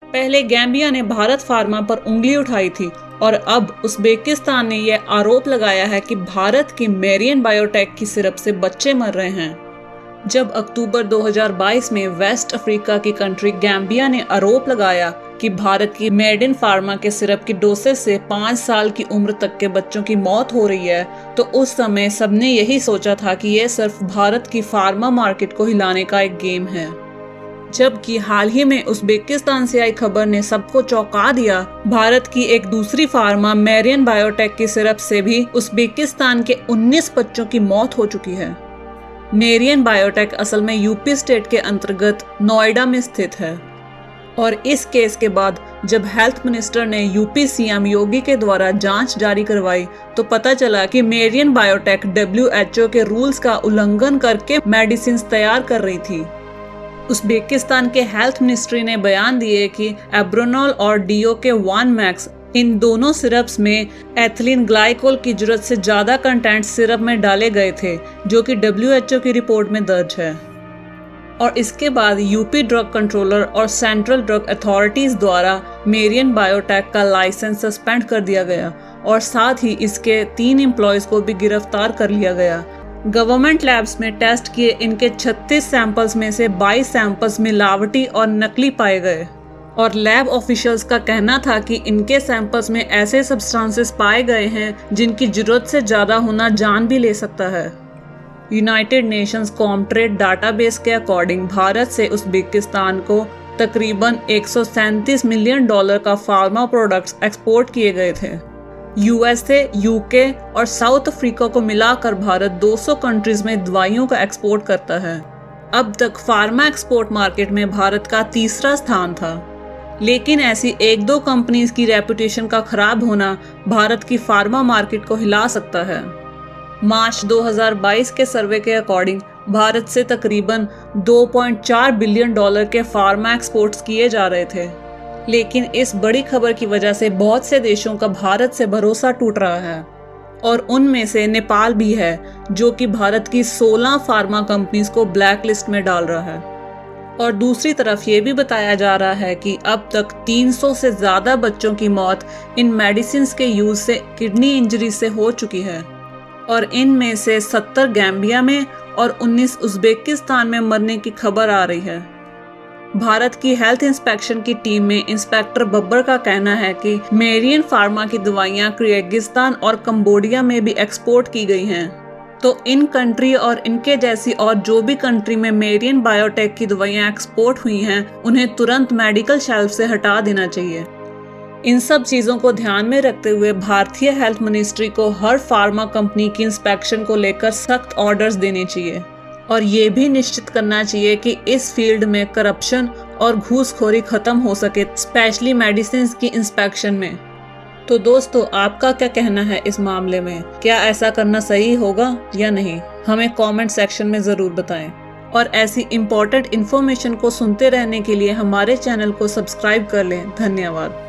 पहले गैम्बिया ने भारत फार्मा पर उंगली उठाई थी और अब उज़्बेकिस्तान ने यह आरोप लगाया है कि भारत की मेरियन बायोटेक की सिरप से बच्चे मर रहे हैं। जब अक्टूबर 2022 में वेस्ट अफ्रीका की कंट्री गैम्बिया ने आरोप लगाया कि भारत की मेडिन फार्मा के सिरप की डोसेज से 5 साल की उम्र तक के बच्चों की मौत हो रही है, तो उस समय सबने यही सोचा था कि यह सिर्फ भारत की फार्मा मार्केट को हिलाने का एक गेम है। जबकि हाल ही में उज़्बेकिस्तान से आई खबर ने सबको चौंका दिया। भारत की एक दूसरी फार्मा मेरियन बायोटेक की सिरप से भी उज़्बेकिस्तान के 19 बच्चों की मौत हो चुकी है। मेरियन बायोटेक असल में यूपी स्टेट के अंतर्गत नोएडा में स्थित है और इस केस के बाद जब हेल्थ मिनिस्टर ने यूपी सीएम योगी के द्वारा जांच जारी करवाई तो पता चला कि मेरियन बायोटेक WHO के रूल्स का उल्लंघन करके मेडिसिन तैयार कर रही थी। उज़्बेकिस्तान के हेल्थ मिनिस्ट्री ने बयान दिए कि एब्रोनॉल और DOK1 मैक्स इन दोनों सिरप्स में एथिलीन ग्लाइकोल की जरूरत से ज़्यादा कंटेंट सिरप में डाले गए थे, जो कि WHO की रिपोर्ट में दर्ज है। और इसके बाद यूपी ड्रग कंट्रोलर और सेंट्रल ड्रग अथॉरिटीज़ द्वारा मेरियन बायोटेक का लाइसेंस सस्पेंड कर दिया गया और साथ ही इसके 3 एम्प्लॉयज़ को भी गिरफ्तार कर लिया गया। गवर्नमेंट लैब्स में टेस्ट किए इनके 36 सैंपल्स में से 22 सैंपल्स मिलावटी और नकली पाए गए और लैब ऑफिशियल्स का कहना था कि इनके सैंपल्स में ऐसे सब्सटेंसेस पाए गए हैं जिनकी जरूरत से ज़्यादा होना जान भी ले सकता है। यूनाइटेड नेशंस कॉमट्रेड डाटाबेस के अकॉर्डिंग भारत से उज़्बेकिस्तान को तकरीबन $137 मिलियन का फार्मा प्रोडक्ट्स एक्सपोर्ट किए गए थे। USA, UK और साउथ अफ्रीका को मिलाकर भारत 200 कंट्रीज में दवाइयों का एक्सपोर्ट करता है। अब तक फार्मा एक्सपोर्ट मार्केट में भारत का 3रा स्थान था, लेकिन ऐसी 1-2 कंपनीज की रेपुटेशन का खराब होना भारत की फार्मा मार्केट को हिला सकता है। मार्च 2022 के सर्वे के अकॉर्डिंग भारत से तकरीबन $2.4 बिलियन के फार्मा एक्सपोर्ट्स किए जा रहे थे, लेकिन इस बड़ी खबर की वजह से बहुत से देशों का भारत से भरोसा टूट रहा है और उनमें से नेपाल भी है, जो कि भारत की 16 फार्मा कंपनीज को ब्लैक लिस्ट में डाल रहा है। और दूसरी तरफ ये भी बताया जा रहा है कि अब तक 300 से ज़्यादा बच्चों की मौत इन मेडिसिन के यूज से किडनी इंजरी से हो चुकी है और इनमें से 70 गैम्बिया में और 19 उज़्बेकिस्तान में मरने की खबर आ रही है। भारत की हेल्थ इंस्पेक्शन की टीम में इंस्पेक्टर बब्बर का कहना है कि मेरियन फार्मा की दवाइयां किर्गिस्तान और कंबोडिया में भी एक्सपोर्ट की गई हैं, तो इन कंट्री और इनके जैसी और जो भी कंट्री में मेरियन बायोटेक की दवाइयां एक्सपोर्ट हुई हैं, उन्हें तुरंत मेडिकल शेल्फ से हटा देना चाहिए। इन सब चीज़ों को ध्यान में रखते हुए भारतीय हेल्थ मिनिस्ट्री को हर फार्मा कंपनी की इंस्पेक्शन को लेकर सख्त ऑर्डर्स देने चाहिए और ये भी निश्चित करना चाहिए कि इस फील्ड में करप्शन और घूसखोरी खत्म हो सके, स्पेशली मेडिसिन की इंस्पेक्शन में। तो दोस्तों, आपका क्या कहना है इस मामले में? क्या ऐसा करना सही होगा या नहीं? हमें कमेंट सेक्शन में ज़रूर बताएं और ऐसी इम्पोर्टेंट इन्फॉर्मेशन को सुनते रहने के लिए हमारे चैनल को सब्सक्राइब कर लें। धन्यवाद।